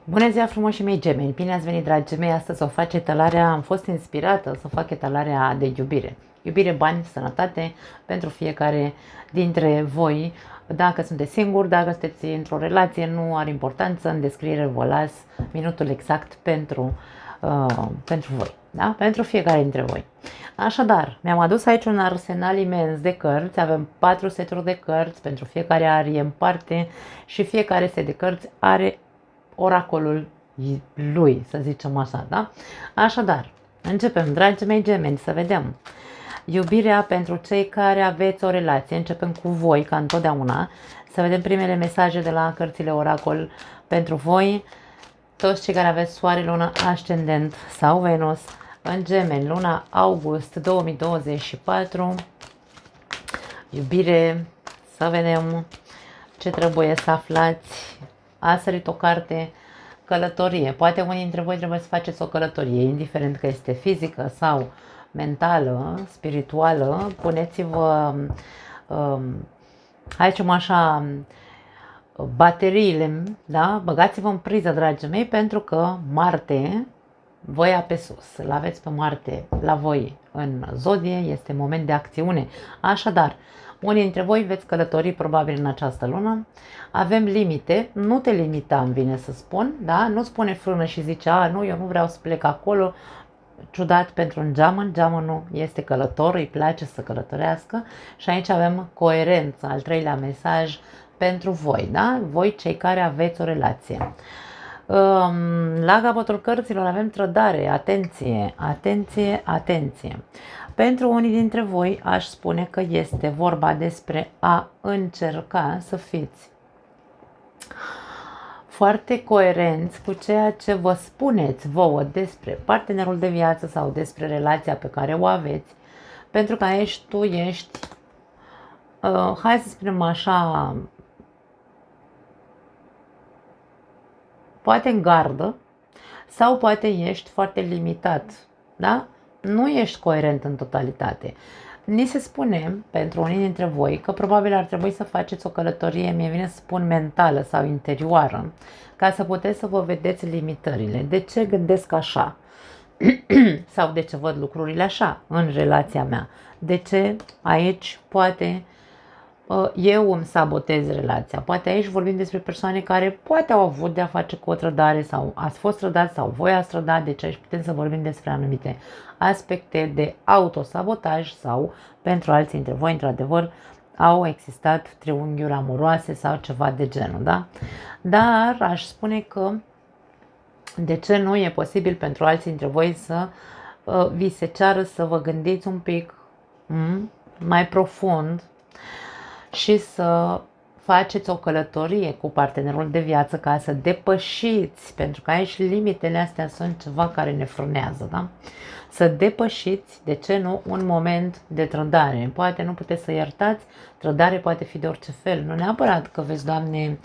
Bună ziua frumoși mei gemeni, bine ați venit dragi mei, astăzi o fac etalarea, am fost inspirată să fac etalarea de iubire. Iubire, bani, sănătate pentru fiecare dintre voi. Dacă sunteți singuri, dacă sunteți într-o relație, nu are importanță, în descriere vă las minutul exact pentru voi, da? Pentru fiecare dintre voi. Așadar, mi-am adus aici un arsenal imens de cărți, avem 4 seturi de cărți, pentru fiecare arie în parte și fiecare set de cărți are oracolul lui, să zicem așa, da? Așadar, începem, dragii mei gemeni, să vedem. Iubirea pentru cei care aveți o relație. Începem cu voi, ca întotdeauna, să vedem primele mesaje de la cărțile oracol pentru voi, toți cei care aveți soare, lună, ascendent sau Venus în gemeni, luna august 2024. Iubire, să vedem ce trebuie să aflați. A sărit o carte, călătorie. Poate unii dintre voi trebuie să faceți o călătorie, indiferent că este fizică sau mentală, spirituală. Puneți-vă, hai zicem așa, bateriile, da? Băgați-vă în priză, dragii mei, pentru că Marte vă ia pe sus. Îl aveți pe Marte la voi în zodie, este moment de acțiune. Așadar, unii dintre voi veți călători probabil în această lună. Avem limite, nu te limita, îmi vine să spun, da? Nu spune frână și zice, nu, eu nu vreau să plec acolo. Ciudat pentru un geamăn, geamănul este călător, îi place să călătorească și aici avem coerență, al treilea mesaj pentru voi, da? Voi cei care aveți o relație. La capătul cărților avem trădare, atenție, atenție, atenție. Pentru unii dintre voi aș spune că este vorba despre a încerca să fiți foarte coerenți cu ceea ce vă spuneți vouă despre partenerul de viață sau despre relația pe care o aveți, pentru că aici tu ești, hai să spunem așa, poate în gardă sau poate ești foarte limitat, da? Nu ești coerent în totalitate. Ni se spune, pentru unii dintre voi, că probabil ar trebui să faceți o călătorie, mie vine să spun mentală sau interioară, ca să puteți să vă vedeți limitările. De ce gândesc așa? Sau de ce văd lucrurile așa în relația mea? De ce aici poate eu îmi sabotez relația? Poate aici vorbim despre persoane care poate au avut de a face cu o trădare sau ați fost trădați sau voi ați trădat, deci aici putem să vorbim despre anumite aspecte de autosabotaj sau pentru alții dintre voi, într-adevăr, au existat triunghiuri amoroase sau ceva de genul, da? Dar aș spune că de ce nu e posibil pentru alții dintre voi să vi se ceară să vă gândiți un pic mai profund și să faceți o călătorie cu partenerul de viață ca să depășiți, pentru că aici limitele astea sunt ceva care ne frânează, da? Să depășiți, de ce nu, un moment de trădare. Poate nu puteți să iertați, trădare poate fi de orice fel, nu neapărat că vezi, Doamne,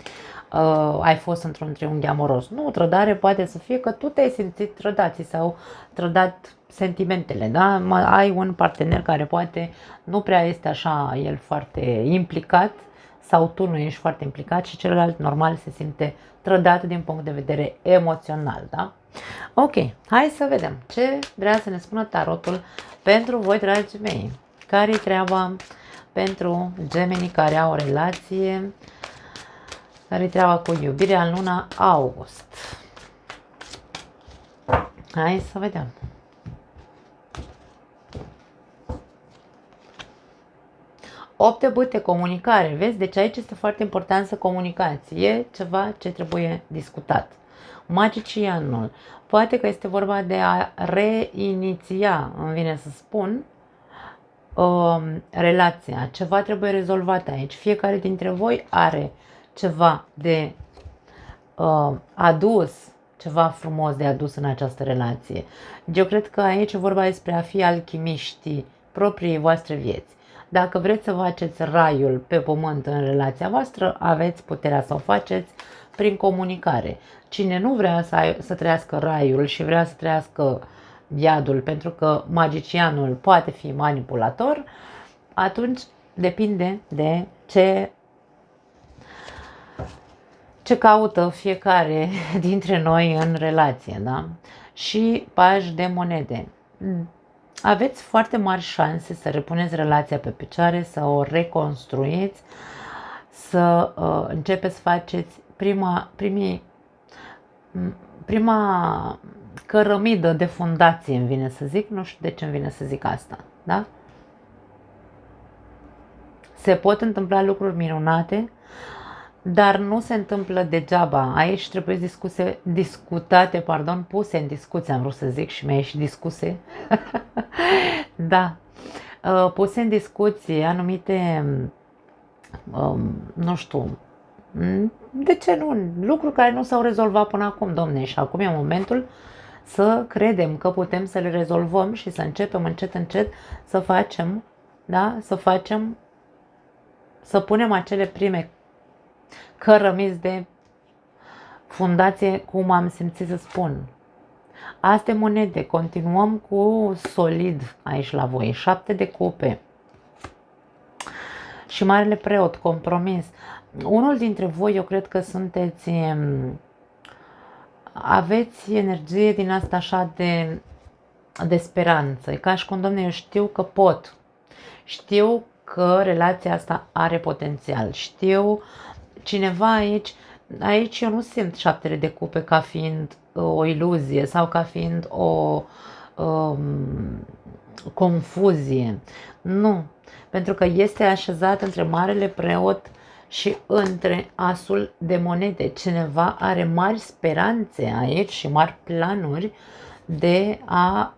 ai fost într-un triunghi amoros. Nu, trădare poate să fie că tu te-ai simțit trădat sau trădat sentimentele, da? Ai un partener care poate nu prea este așa el foarte implicat sau tu nu ești foarte implicat și celălalt normal se simte trădat din punct de vedere emoțional, da? Ok, hai să vedem ce vrea să ne spună tarotul pentru voi, dragii mei. Care-i treaba pentru gemenii care au o relație? Care-i treaba cu iubirea în luna august? Hai să vedem. Opt de bâte, comunicare, vezi? Deci aici este foarte important să comunicați. E ceva ce trebuie discutat. Magicianul. Poate că este vorba de a reiniția, îmi vine să spun, relația. Ceva trebuie rezolvat aici. Fiecare dintre voi are ceva de adus, ceva frumos de adus în această relație. Eu cred că aici e vorba despre a fi alchimiștii propriei voastre vieți. Dacă vreți să faceți raiul pe pământ în relația voastră, aveți puterea să o faceți prin comunicare. Cine nu vrea să trăiască raiul și vrea să trăiască iadul, pentru că magicianul poate fi manipulator, atunci depinde de ce ce caută fiecare dintre noi în relație, da? Și paj de monede. Aveți foarte mari șanse să repuneți relația pe picioare, să o reconstruiți, să începeți să faceți prima cărămidă de fundație, îmi vine să zic, nu știu de ce îmi vine să zic asta, da? Se pot întâmpla lucruri minunate, dar nu se întâmplă degeaba. Aici trebuie puse în discuție, am vrut să zic și mi-a ieșit discuse. Da, puse în discuție anumite, nu știu, de ce nu, lucruri care nu s-au rezolvat până acum, domne, și acum e momentul să credem că putem să le rezolvăm și să începem încet, încet să facem, da, să punem acele prime cărămizi de fundație, cum am simțit să spun. Astea monede, continuăm cu solid aici la voi, 7 de cupe și marele preot, compromis. Unul dintre voi, eu cred că aveți energie din asta așa de speranță. E ca și cum, domne, eu știu că pot, știu că relația asta are potențial, știu cineva aici eu nu simt 7 de cupe ca fiind o iluzie sau ca fiind o confuzie. Nu, pentru că este așezat între marele preot și între asul de monede. Cineva are mari speranțe aici și mari planuri de a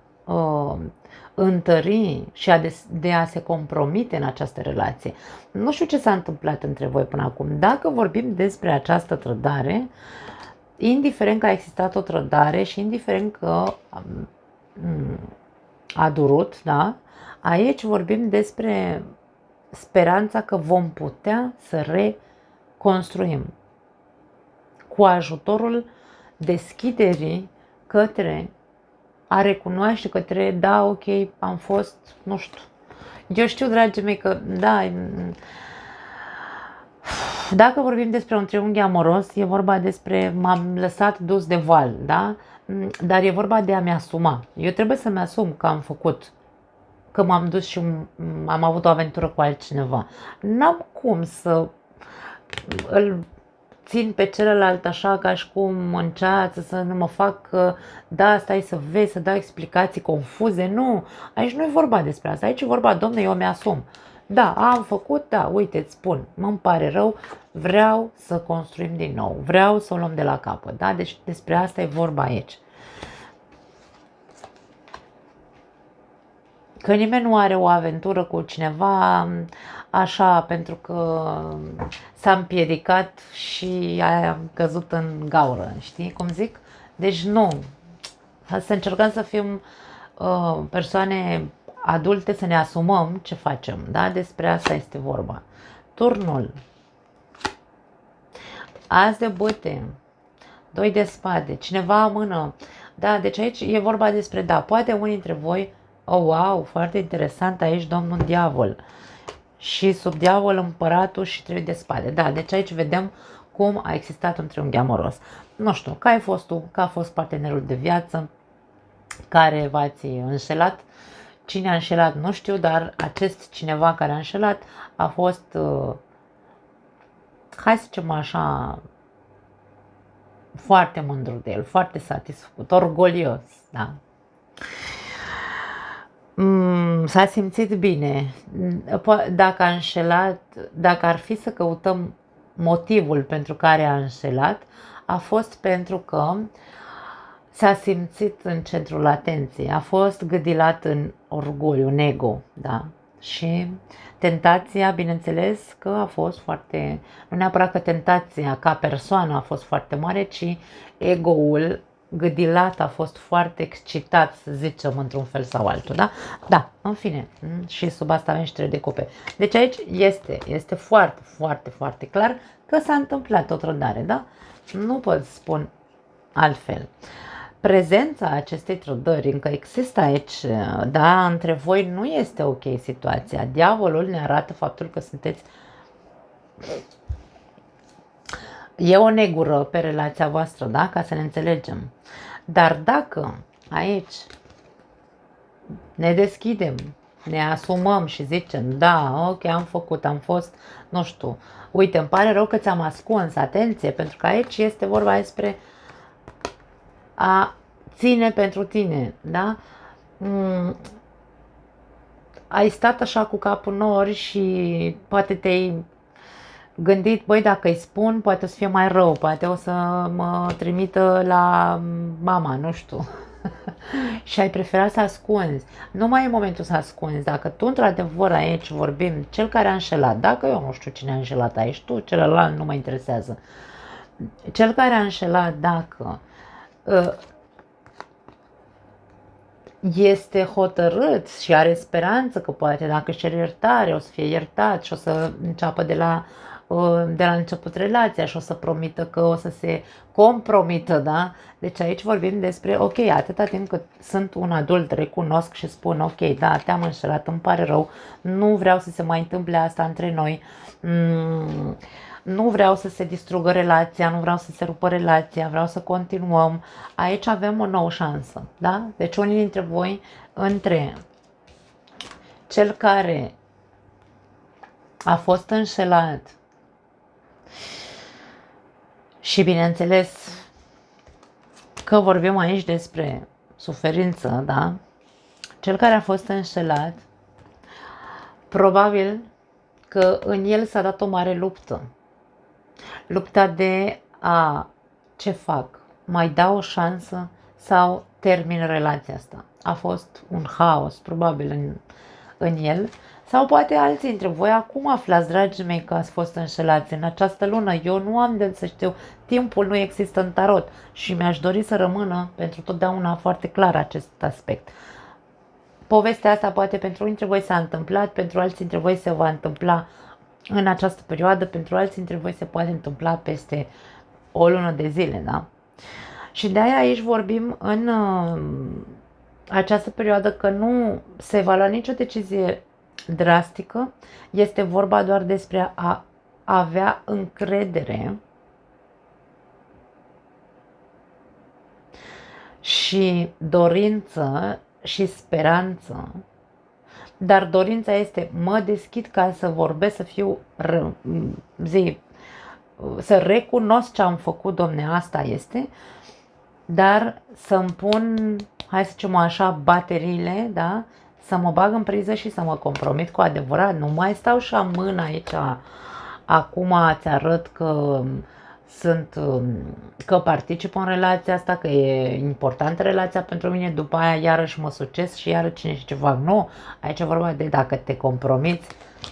întări și de a se compromite în această relație. Nu știu ce s-a întâmplat între voi până acum. Dacă vorbim despre această trădare, indiferent că a existat o trădare și indiferent că a durut, da? Aici vorbim despre speranța că vom putea să reconstruim cu ajutorul deschiderii către a recunoaște, către da, ok, am fost, nu știu. Eu știu, dragii mei, că da, dacă vorbim despre un triunghi amoros, e vorba despre m-am lăsat dus de val, da? Dar e vorba de a-mi asuma. Eu trebuie să-mi asum că am făcut, că m-am dus și am avut o aventură cu altcineva. N-am cum să îl țin pe celălalt așa ca și cum înceață să nu mă fac, da, stai să vezi, să dau explicații confuze. Nu, aici nu e vorba despre asta. Aici e vorba, domne, eu mi-asum. Da, am făcut, da, uite, îți spun, mă pare rău, vreau să construim din nou, vreau să o luăm de la capăt, da? Deci despre asta e vorba aici. Că nimeni nu are o aventură cu cineva așa pentru că s-a împiedicat și a căzut în gaură, știi cum zic? Deci nu, să încercăm să fim persoane adulte, să ne asumăm ce facem, da? Despre asta este vorba. Turnul, as de bâte, 2 de spade, cineva amână, da? Deci aici e vorba despre, da, poate unii dintre voi, oh, wow, foarte interesant aici domnul diavol și sub diavol împăratul și 3 de spade, da? Deci aici vedem cum a existat un triunghi amoros. Nu știu, că ai fost tu, că a fost partenerul de viață care v-ați înșelat. Cine a înșelat nu știu, dar acest cineva care a înșelat a fost, hai să zicem așa, foarte mândru de el, foarte satisfăcut, orgolios, da? S-a simțit bine. Dacă a înșelat, dacă ar fi să căutăm motivul pentru care a înșelat, a fost pentru că s-a simțit în centrul atenției, a fost gâdilat în orgoliu, în ego, da? Și tentația, bineînțeles că a fost foarte, nu neapărat că tentația ca persoană a fost foarte mare, ci ego-ul gâdilat a fost foarte excitat, să zicem, într-un fel sau altul, da? Da, în fine, și sub asta avem și 3 de cupe. Deci aici este foarte, foarte, foarte clar că s-a întâmplat o trădare, da? Nu pot spun altfel. Prezența acestei trădări încă există aici, da, între voi nu este ok situația. Diavolul ne arată faptul că sunteți e o negură pe relația voastră, da? Ca să ne înțelegem. Dar dacă aici ne deschidem, ne asumăm și zicem, da, ok, am făcut, am fost, nu știu, uite, îmi pare rău că ți-am ascuns, atenție, pentru că aici este vorba despre a ține pentru tine, da? Ai stat așa cu capul nori și poate te-ai gândit, băi, dacă îi spun, poate o să fie mai rău, poate o să mă trimită la mama, nu știu. Și ai preferat să ascunzi. Nu mai e momentul să ascunzi. Dacă tu, într-adevăr, aici vorbim, cel care a înșelat, dacă eu nu știu cine a înșelat aici, tu, celălalt nu mă interesează. Cel care a înșelat, dacă este hotărât și are speranță că poate, dacă își cere iertare, o să fie iertat și o să înceapă de la început relația și o să promită că o să se compromită, da? Deci aici vorbim despre, ok, atâta timp cât sunt un adult, recunosc și spun, ok, da, te-am înșelat, îmi pare rău, nu vreau să se mai întâmple asta între noi, nu vreau să se distrugă relația, nu vreau să se rupă relația, vreau să continuăm. Aici avem o nouă șansă, da? Deci unii dintre voi, între cel care a fost înșelat și, bineînțeles, că vorbim aici despre suferință, da? Cel care a fost înșelat, probabil că în el s-a dat o mare luptă. Lupta de a, ce fac? Mai dau o șansă sau termin relația asta? A fost un haos, probabil, în el. Sau poate alții dintre voi acum aflați, dragii mei, că ați fost înșelați în această lună. Eu nu am de să știu, timpul nu există în tarot și mi-aș dori să rămână pentru totdeauna foarte clar acest aspect. Povestea asta poate pentru unii dintre voi s-a întâmplat, pentru alții dintre voi se va întâmpla în această perioadă, pentru alții dintre voi se poate întâmpla peste o lună de zile, da? Și de aia aici vorbim în această perioadă că nu se va lua nicio decizie drastică, este vorba doar despre a avea încredere și dorință și speranță, dar dorința este, mă deschid ca să vorbesc, să fiu, să recunosc ce am făcut, domne, asta este, dar să-mi pun, hai să zicem așa, bateriile, da? Să mă bag în priză și să mă compromit cu adevărat. Nu mai stau și amân aici, acum îți arăt că că particip în relația asta, că e importantă relația pentru mine, după aia iarăși mă succes și iarăși cine și ce fac. Nu, aici e vorba de dacă te compromiți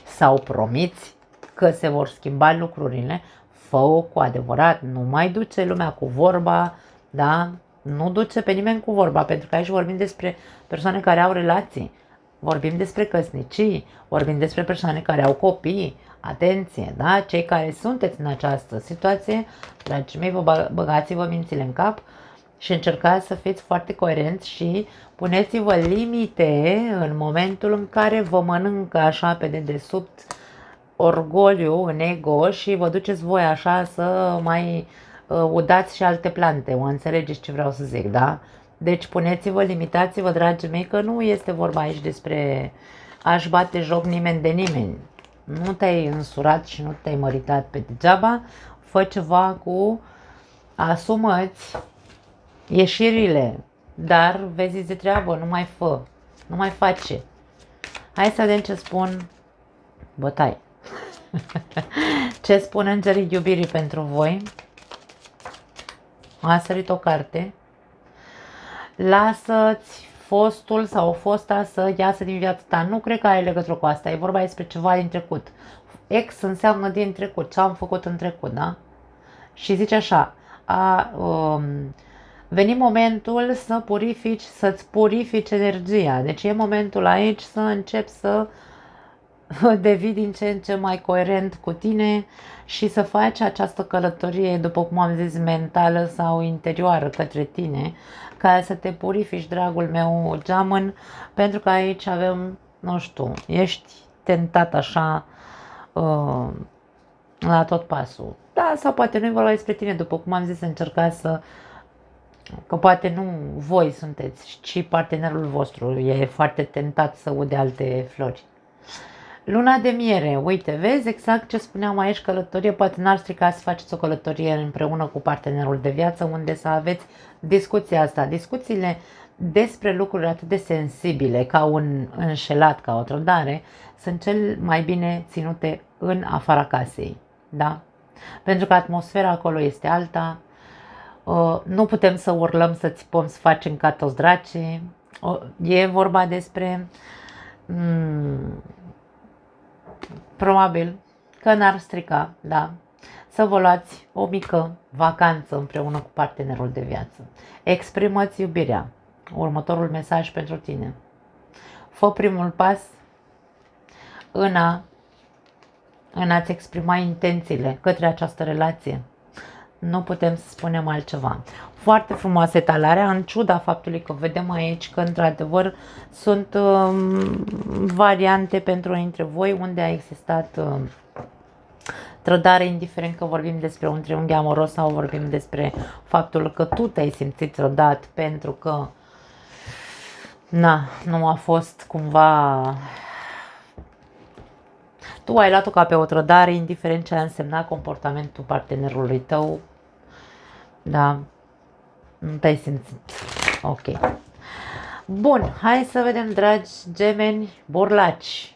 sau promiți că se vor schimba lucrurile, fă-o cu adevărat, nu mai duce lumea cu vorba, da? Nu duce pe nimeni cu vorba, pentru că aici vorbim despre persoane care au relații, vorbim despre căsnicii, vorbim despre persoane care au copii, atenție, da? Cei care sunteți în această situație, dragii mei, vă băgați-vă mințile în cap și încercați să fiți foarte coerenți și puneți-vă limite în momentul în care vă mănâncă așa pe dedesubt orgoliu în ego și vă duceți voi așa să mai udați și alte plante, o înțelegeți ce vreau să zic, da? Deci puneți-vă, limitați-vă, dragii mei, că nu este vorba aici despre a-și bate joc nimeni de nimeni. Nu te-ai însurat și nu te-ai măritat pe degeaba, fă ceva cu, asumă-ți ieșirile, dar vezi de treabă, nu mai fă, nu mai face. Hai să vedem ce spun bătai. Ce spun îngerii iubirii pentru voi? A sărit o carte. Lasă-ți fostul sau fosta să iasă din viața ta. Nu cred că are legătură cu asta. E vorba despre ceva din trecut. Ex înseamnă din trecut. Ce am făcut în trecut, da? Și zice așa. Veni momentul să purifici, să-ți purifici energia. Deci e momentul aici să începi să devii din ce în ce mai coerent cu tine și să faci această călătorie, după cum am zis, mentală sau interioară către tine, ca să te purifici, dragul meu geamăn, pentru că aici avem, nu știu, ești tentat așa la tot pasul. Da, sau poate nu e vorba despre tine, după cum am zis, încercați să, că poate nu voi sunteți, ci partenerul vostru e foarte tentat să ude alte flori. Luna de miere, uite, vezi exact ce spuneam aici, călătorie, poate n-ar strica să faceți o călătorie împreună cu partenerul de viață, unde să aveți discuția asta. Discuțiile despre lucruri atât de sensibile, ca un înșelat, ca o trădare, sunt cel mai bine ținute în afara casei, da? Pentru că atmosfera acolo este alta, nu putem să urlăm, să țipăm, să facem ca toți dracii, e vorba despre... probabil că n-ar strica, da, să vă luați o mică vacanță împreună cu partenerul de viață. Exprimă-ți iubirea. Următorul mesaj pentru tine. Fă primul pas în a-ți exprima intențiile către această relație. Nu putem să spunem altceva. Foarte frumoasă etalarea, în ciuda faptului că vedem aici că într-adevăr sunt variante pentru unii dintre voi unde a existat trădare, indiferent că vorbim despre un triunghi amoros sau vorbim despre faptul că tu te-ai simțit trădat pentru că nu a fost cumva... Tu ai luat-o ca pe o trădare, indiferent ce a însemnat comportamentul partenerului tău. Da, nu te-ai simțit. Ok. Bun, hai să vedem, dragi gemeni, burlaci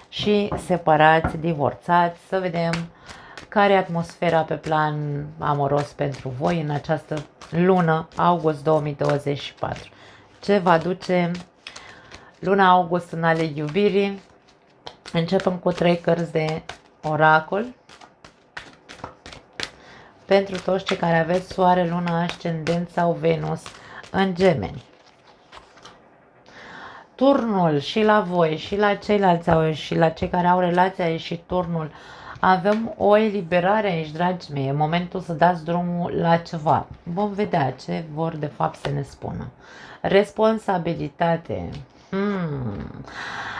și separați, divorțați, să vedem care e atmosfera pe plan amoros pentru voi în această lună, august 2024. Ce va duce luna august în ale iubirii? Începem cu 3 cărți de oracol. Pentru toți cei care aveți soare, luna, ascendent sau Venus în Gemeni. Turnul și la voi și la ceilalți și la cei care au relația e și turnul. Avem o eliberare aici, dragii mei. E momentul să dați drumul la ceva. Vom vedea ce vor de fapt să ne spună. Responsabilitate.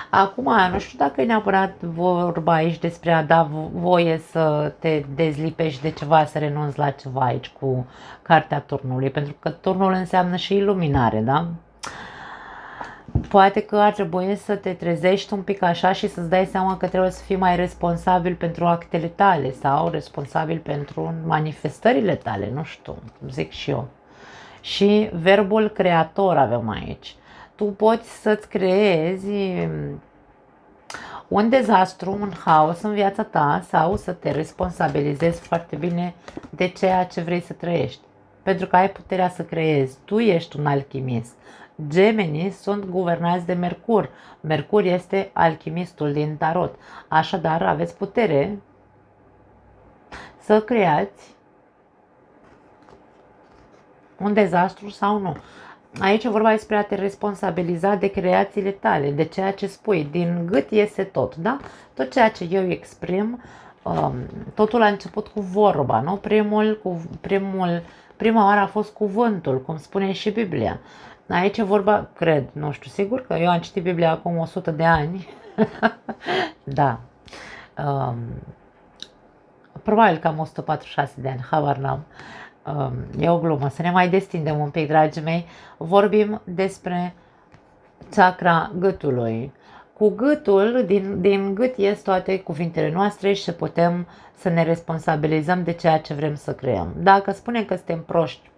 Acum, nu știu dacă e neapărat vorba aici despre a da voie să te dezlipești de ceva, să renunți la ceva aici cu cartea turnului, pentru că turnul înseamnă și iluminare, da? Poate că ar trebui să te trezești un pic așa și să-ți dai seama că trebuie să fii mai responsabil pentru actele tale sau responsabil pentru manifestările tale, nu știu, zic și eu. Și verbul creator avem aici. Tu poți să-ți creezi un dezastru, un haos în viața ta sau să te responsabilizezi foarte bine de ceea ce vrei să trăiești. Pentru că ai puterea să creezi. Tu ești un alchimist. Gemenii sunt guvernați de Mercur. Mercur este alchimistul din tarot. Așadar, aveți putere să creați un dezastru sau nu. Aici e vorba despre a te responsabiliza de creațiile tale, de ceea ce spui. Din gât iese tot, da? Tot ceea ce eu exprim, totul a început cu vorba, nu? Prima oară a fost cuvântul, cum spune și Biblia. Aici e vorba, cred, nu știu sigur, că eu am citit Biblia acum 100 de ani. Da. Probabil că am 146 de ani, habar n-am. E o glumă, să ne mai destindem un pic, dragii mei. Vorbim despre chakra gâtului. Cu gâtul, din gât ies toate cuvintele noastre și putem să ne responsabilizăm de ceea ce vrem să creăm. Dacă spunem că suntem proști,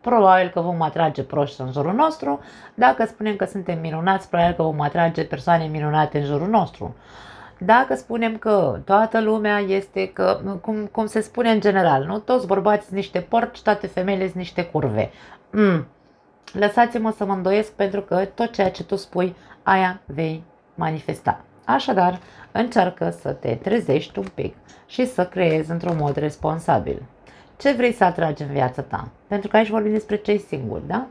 probabil că vom atrage proști în jurul nostru. Dacă spunem că suntem minunați, probabil că vom atrage persoane minunate în jurul nostru. Dacă spunem că toată lumea este, că, cum se spune în general, nu? Toți bărbații sunt niște porci, toate femeile sunt niște curve. Lăsați-mă să mă îndoiesc, pentru că tot ceea ce tu spui, aia vei manifesta. Așadar, încearcă să te trezești un pic și să creezi într-un mod responsabil. Ce vrei să atragi în viața ta? Pentru că aici vorbim despre cei singuri, da?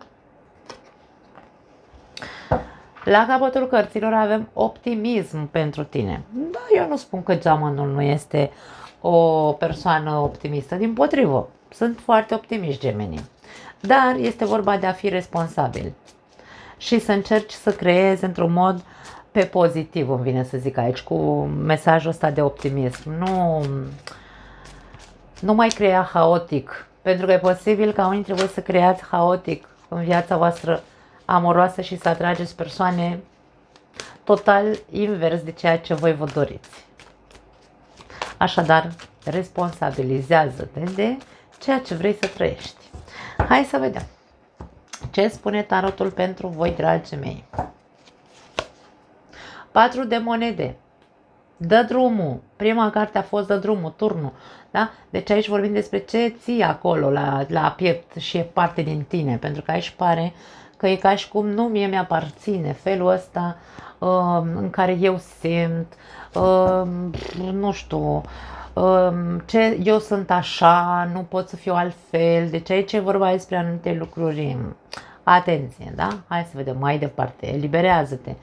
La capătul cărților avem optimism pentru tine. Da, eu nu spun că geamănul nu este o persoană optimistă, dimpotrivă. Sunt foarte optimiști gemenii. Dar este vorba de a fi responsabil și să încerci să creezi într-un mod pe pozitiv, îmi vine să zic aici, cu mesajul ăsta de optimism. Nu mai crea haotic, pentru că e posibil ca unii trebuie să creați haotic în viața voastră amoroasă și să atrageți persoane total invers de ceea ce voi vă doriți. Așadar, responsabilizează-te de ceea ce vrei să trăiești. Hai să vedem ce spune tarotul pentru voi, dragii mei. 4 de monede. Dă drumul. Prima carte a fost dă drumul, turnul. Da? Deci aici vorbim despre ce ții acolo la piept și e parte din tine. Pentru că aici pare că e ca și cum nu mie mi-aparține felul ăsta în care eu simt, nu știu, ce eu sunt așa, nu pot să fiu altfel. Deci aici e vorba despre anumite lucruri. Atenție, da? Hai să vedem mai departe. Eliberează-te.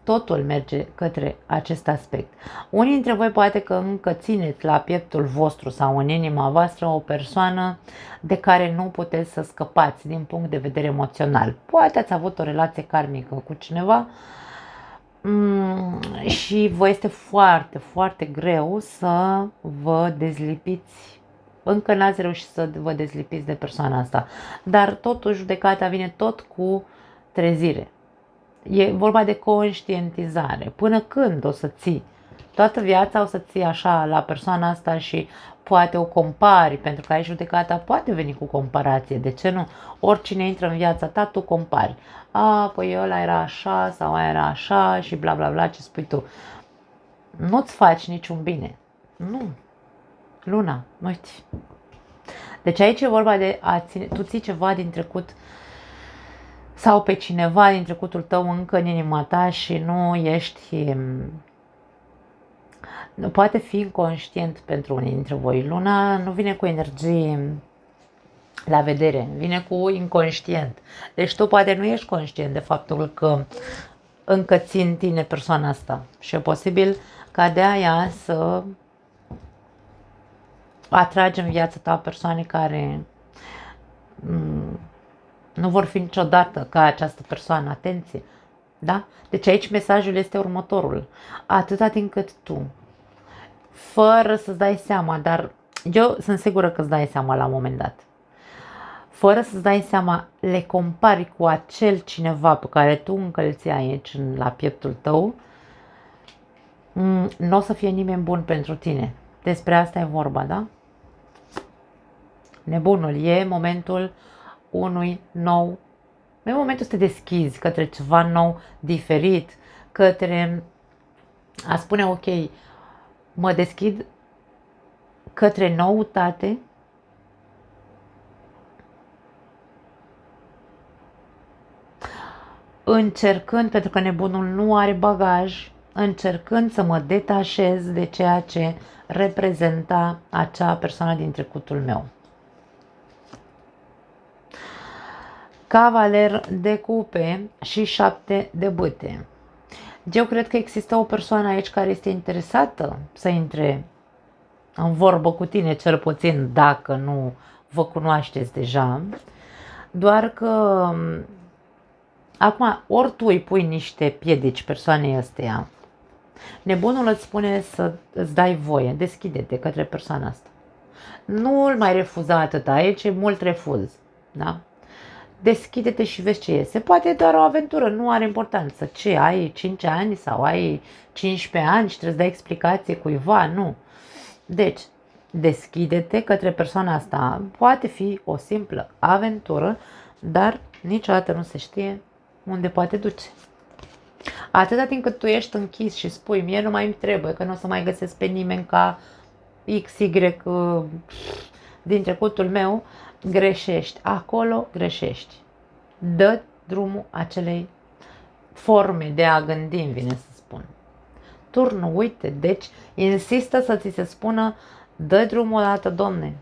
Totul merge către acest aspect. Unii dintre voi poate că încă țineți la pieptul vostru sau în inima voastră o persoană de care nu puteți să scăpați din punct de vedere emoțional. Poate ați avut o relație karmică cu cineva și vă este foarte, foarte greu să vă dezlipiți. Încă n-ați reușit să vă dezlipiți de persoana asta. Dar totuși judecata vine tot cu trezire. E vorba de conștientizare. Până când o să ții? Toată viața o să ții așa la persoana asta și poate o compari, pentru că aici judecata poate veni cu comparație. De ce nu? Oricine intră în viața ta, tu compari. Păi ăla era așa sau aia era așa și bla bla bla, ce spui tu. Nu-ți faci niciun bine. Nu. Luna, nu știi. Deci aici e vorba de a ține, tu ții ceva din trecut sau pe cineva din trecutul tău încă în inima ta și nu ești, poate fi inconștient pentru unii dintre voi. Luna nu vine cu energie la vedere, vine cu inconștient. Deci tu poate nu ești conștient de faptul că încă ții în tine persoana asta și e posibil ca de aia să atragi în viața ta persoane care nu vor fi niciodată ca această persoană. Atenție! Da? Deci aici mesajul este următorul. Atâta timp cât tu, fără să-ți dai seama, dar eu sunt sigură că îți dai seama la un moment dat, fără să-ți dai seama, le compari cu acel cineva pe care tu încă îl ții aici la pieptul tău, nu o să fie nimeni bun pentru tine. Despre asta e vorba, da? Nebunul, e momentul unui nou, e momentul să te deschizi către ceva nou, diferit, către a spune ok, mă deschid către noutate, încercând, pentru că nebunul nu are bagaj, încercând să mă detașez de ceea ce reprezenta acea persoană din trecutul meu. Cavaler de cupe și 7 de bâte. Eu cred că există o persoană aici care este interesată să intre în vorbă cu tine, cel puțin dacă nu vă cunoașteți deja, doar că acum ori tu îi pui niște piedici persoanei ăsteia, nebunul îți spune să îți dai voie, deschide-te către persoana asta. Nu îl mai refuza atât, aici e mult refuz, da? Deschide-te și vezi ce iese. Poate e doar o aventură, nu are importanță. Ce, ai 5 ani sau ai 15 ani și trebuie să dai explicație cuiva? Nu. Deci, deschide-te către persoana asta. Poate fi o simplă aventură, dar niciodată nu se știe unde poate duce. Atâta timp cât tu ești închis și spui, mie nu mai îmi trebuie, că nu o să mai găsesc pe nimeni ca XY din trecutul meu, greșești. Acolo greșești. Dă drumul acelei forme de a gândi, îmi vine să spun. Turnul, uite, deci insistă să ți se spună, dă drumul o dată, Domne.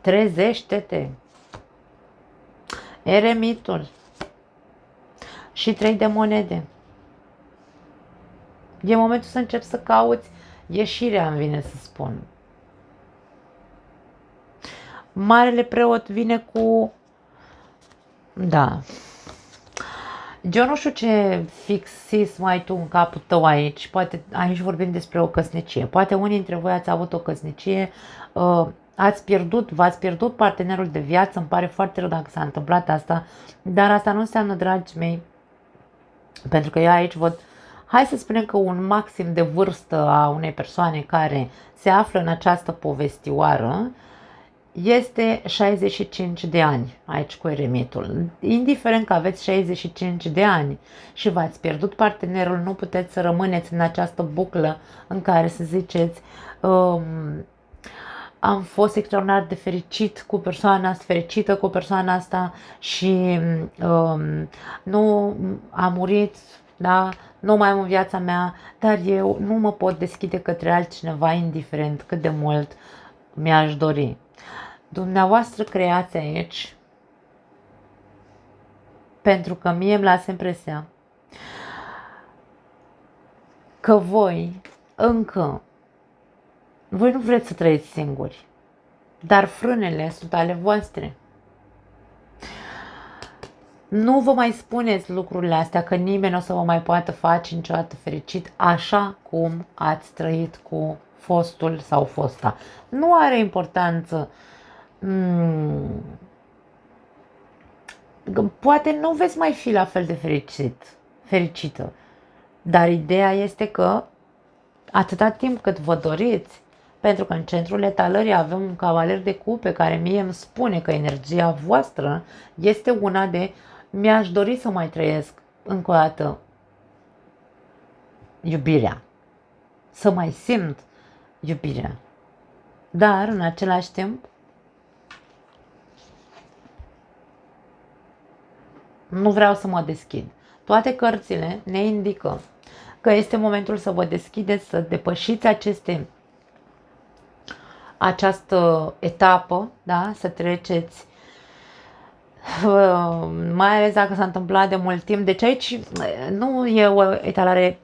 Trezește-te. Eremitul. Și 3 de monede. E momentul să începi să cauți ieșirea, îmi vine să spun. Marele preot vine cu... Da. Eu nu știu ce fixis mai tu în capul tău aici. Poate aici vorbim despre o căsnicie. Poate unii dintre voi ați avut o căsnicie v-ați pierdut partenerul de viață, îmi pare foarte rău dacă s-a întâmplat asta, dar asta nu înseamnă, dragii mei, pentru că eu aici văd, hai să spunem că un maxim de vârstă a unei persoane care se află în această povestioară este 65 de ani, aici cu eremitul. Indiferent că aveți 65 de ani și v-ați pierdut partenerul, nu puteți să rămâneți în această buclă în care să ziceți am fost extraordinar de fericită cu persoana asta și nu a murit, da? Nu mai am în viața mea, dar eu nu mă pot deschide către altcineva indiferent cât de mult mi-aș dori. Dumneavoastră creați aici, pentru că mie îmi lasă impresia că voi nu vreți să trăiți singuri, dar frânele sunt ale voastre. Nu vă mai spuneți lucrurile astea, că nimeni nu o să vă mai poată face niciodată fericit așa cum ați trăit cu fostul sau fosta. Nu are importanță. Poate nu veți mai fi la fel de fericită, dar ideea este că atâta timp cât vă doriți, pentru că în centrul etalării avem un cavaler de cupe care mie îmi spune că energia voastră este una de mi-aș dori să mai trăiesc încă o dată iubirea, să mai simt iubirea, dar în același timp nu vreau să mă deschid. Toate cărțile ne indică că este momentul să vă deschideți, să depășiți această etapă, da? Să treceți, mai ales dacă s-a întâmplat de mult timp. Deci aici nu e o etalare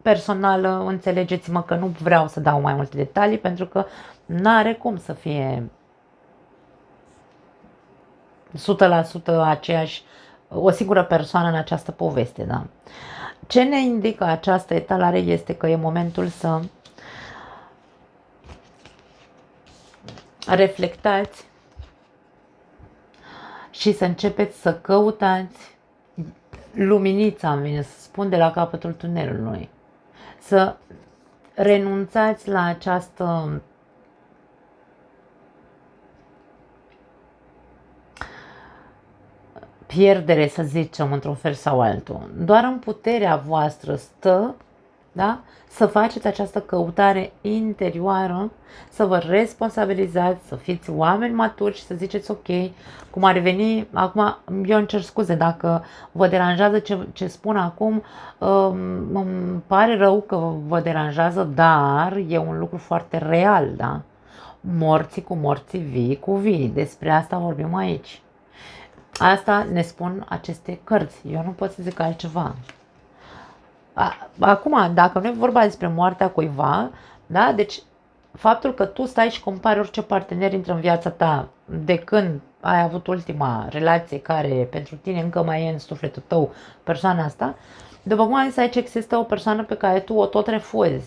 personală, înțelegeți-mă că nu vreau să dau mai multe detalii, pentru că n-are cum să fie 100% aceeași, o singură persoană în această poveste, da? Ce ne indică această etalare este că e momentul să reflectați și să începeți să căutați luminița, îmi vine să spun, de la capătul tunelului. Să renunțați la această pierdere, să zicem, într-un fel sau altul. Doar în puterea voastră stă, da? Să faceți această căutare interioară, să vă responsabilizați, să fiți oameni maturi și să ziceți ok, cum ar veni, acum eu îmi cer scuze dacă vă deranjează ce spun acum, îmi pare rău că vă deranjează, dar e un lucru foarte real, da? Morții cu morții, vii cu vii, despre asta vorbim aici. Asta ne spun aceste cărți, eu nu pot să zic altceva. Acum, dacă nu e vorba despre moartea cuiva, da? Deci faptul că tu stai și compari orice partener intră în viața ta de când ai avut ultima relație care pentru tine încă mai e în sufletul tău persoana asta, după cum am zis, aici există o persoană pe care tu o tot refuzi.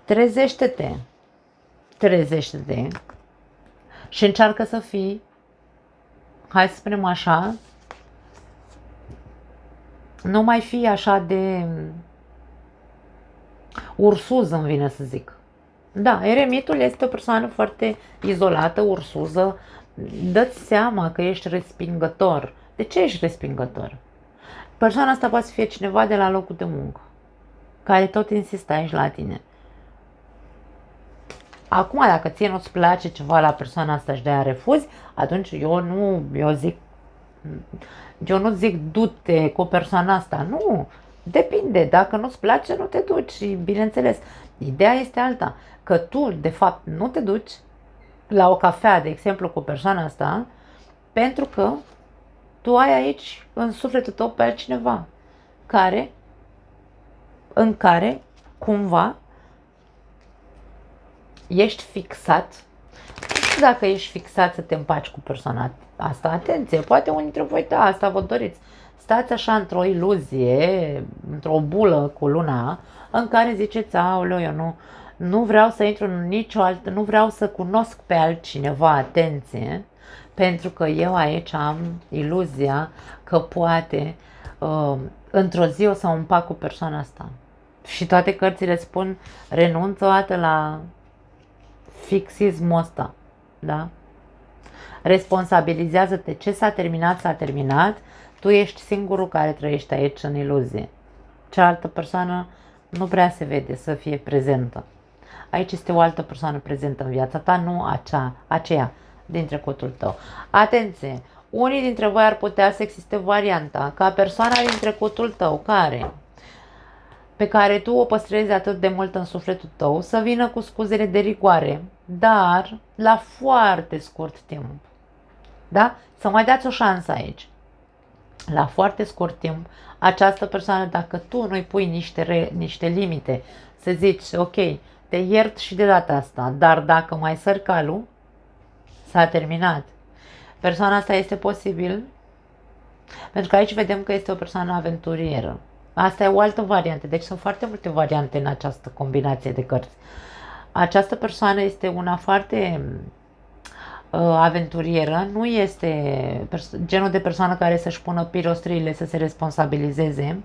Trezește-te și încearcă să fii, hai să spunem așa, nu mai fii așa de ursuz, îmi vine să zic. Da, eremitul este o persoană foarte izolată, ursuză. Dă-ți seama că ești respingător. De ce ești respingător? Persoana asta poate fi cineva de la locul de muncă, care tot insistă aici la tine. Acum, dacă ție nu-ți place ceva la persoana asta și de-aia refuzi, atunci eu nu zic du-te cu persoana asta. Nu, depinde. Dacă nu-ți place, nu te duci. Și bineînțeles, ideea este alta. Că tu, de fapt, nu te duci la o cafea, de exemplu, cu persoana asta, pentru că tu ai aici, în sufletul tău, pe altcineva în care, cumva, ești fixat. Nu știu dacă ești fixat să te împaci cu persoana asta. Atenție, poate unii dintre voi, da, asta vă doriți. Stați așa într-o iluzie, într-o bulă cu luna, în care ziceți, aoleu, eu Nu vreau să intru în nicio altă, nu vreau să cunosc pe altcineva, atenție, pentru că eu aici am iluzia că poate într-o zi o să mă împac cu persoana asta. Și toate cărțile spun renunță o dată la fixismul ăsta, da? Responsabilizează-te, ce s-a terminat, s-a terminat, tu ești singurul care trăiește aici în iluzie. Cealaltă persoană nu prea se vede să fie prezentă. Aici este o altă persoană prezentă în viața ta, nu aceea din trecutul tău. Atenție! Unii dintre voi ar putea să existe varianta ca persoana din trecutul tău pe care tu o păstrezi atât de mult în sufletul tău să vină cu scuzele de rigoare, dar la foarte scurt timp. Da? Să mai dați o șansă aici. La foarte scurt timp, această persoană, dacă tu nu-i pui niște limite, să zici, ok, te iert și de data asta, dar dacă mai sări calul, s-a terminat. Persoana asta este posibil, pentru că aici vedem că este o persoană aventurieră. Asta e o altă variantă, deci sunt foarte multe variante în această combinație de cărți. Această persoană este una foarte aventurieră, nu este genul de persoană care să-și pună pirostriile, să se responsabilizeze.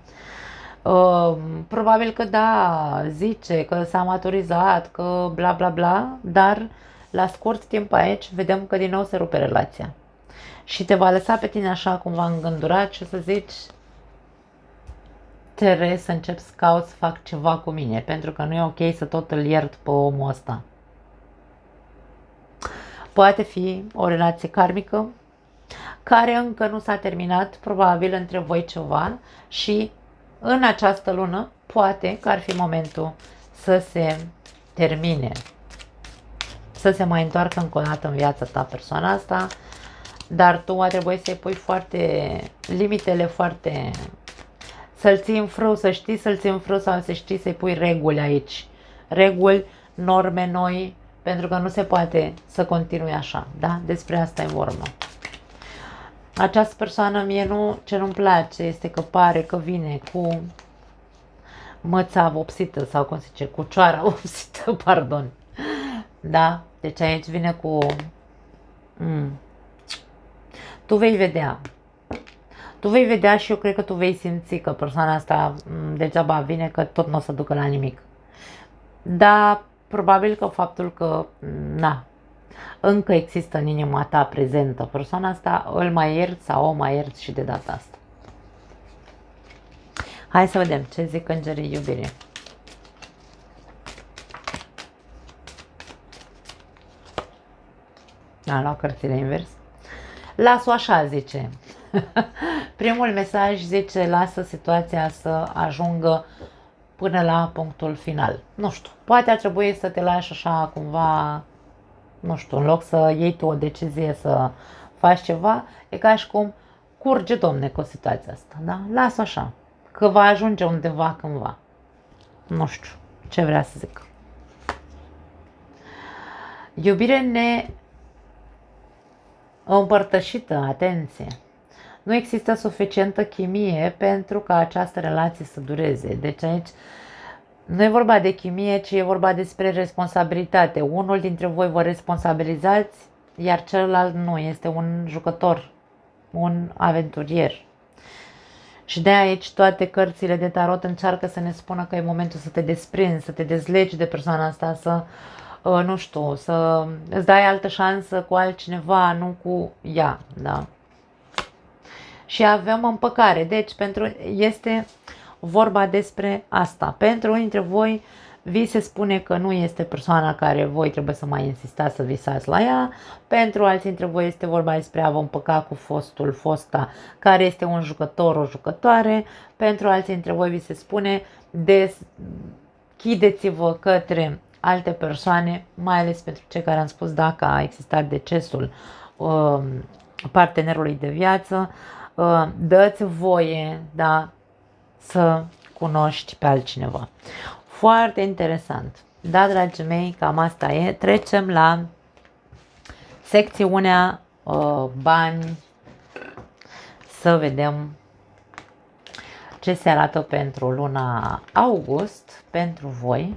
Probabil că da, zice că s-a maturizat, că bla bla bla, dar la scurt timp aici vedem că din nou se rupe relația. Și te va lăsa pe tine așa cumva îngândurat și o să zici, trebuie să încep să caut să fac ceva cu mine, pentru că nu e ok să tot îl iert pe omul ăsta. Poate fi o relație karmică care încă nu s-a terminat, probabil între voi ceva, și în această lună poate că ar fi momentul să se termine, să se mai întoarcă încă o dată în viața ta persoana asta, dar tu a trebuit să-i pui limitele foarte, să-l ții în frâu, să știi să-l ții în frâu sau să știi să-i pui reguli aici, reguli, norme noi, pentru că nu se poate să continue așa, da? Despre asta e vorba. Această persoană ce nu-mi place este că pare că vine cu măța vopsită sau cum se zice, cu cioara vopsită, pardon. Da? Deci aici vine cu... Tu vei vedea. Tu vei vedea și eu cred că tu vei simți că persoana asta degeaba vine, că tot nu o să ducă la nimic. Dar probabil că faptul că, încă există în inima ta prezentă persoana asta, îl mai ierți sau o mai ierți și de data asta. Hai să vedem ce zic îngerii iubirii. Am luat cărțile invers. Las-o așa, zice. Primul mesaj zice, lasă situația să ajungă până la punctul final. Nu știu, poate ar trebui să te lași așa cumva, nu știu, în loc să iei tu o decizie să faci ceva, e ca și cum curge, domne, cu situația asta, da? Lasă așa, că va ajunge undeva cândva. Nu știu ce vrea să zic. Iubire împărtășită, atenție. Nu există suficientă chimie pentru ca această relație să dureze. Deci aici nu e vorba de chimie, ci e vorba despre responsabilitate. Unul dintre voi vă responsabilizați, iar celălalt nu. Este un jucător, un aventurier. Și de aici toate cărțile de tarot încearcă să ne spună că e momentul să te desprinzi, să te dezlegi de persoana asta, să, nu știu, să îți dai altă șansă cu altcineva, nu cu ea, da? Și avem împăcare. Deci este vorba despre asta. Pentru unii dintre voi vi se spune că nu este persoana care voi trebuie să mai insistați să visați la ea. Pentru alții dintre voi este vorba despre a vă împăca cu fosta care este un jucător, o jucătoare. Pentru alții dintre voi vi se spune deschideți-vă către alte persoane, mai ales pentru cei care am spus dacă a existat decesul partenerului de viață. Dă-ți voie, da, să cunoști pe altcineva. Foarte interesant. Da, dragii mei, cam asta e. Trecem la secțiunea bani, să vedem ce se arată pentru luna august, pentru voi,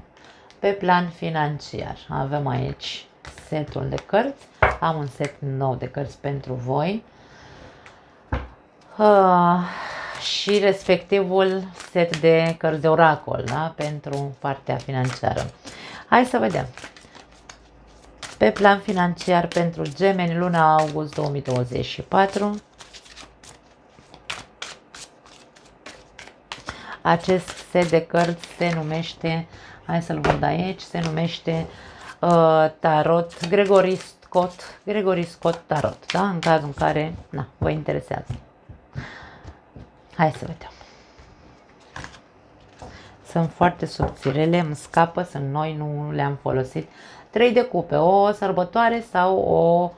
Pe plan financiar, avem aici setul de cărți. Am un set nou de cărți pentru voi. Și respectivul set de cărți de oracol, da? Pentru partea financiară. Hai să vedem. Pe plan financiar pentru Gemeni, luna august 2024. Acest set de cărți se numește, hai să-l văd aici, se numește Tarot Gregory Scott Tarot, da? În cazul în care, vă interesează. Hai să vedem. Sunt foarte subțirele, îmi scapă, sunt noi, nu le-am folosit. 3 de cupe, o sărbătoare sau o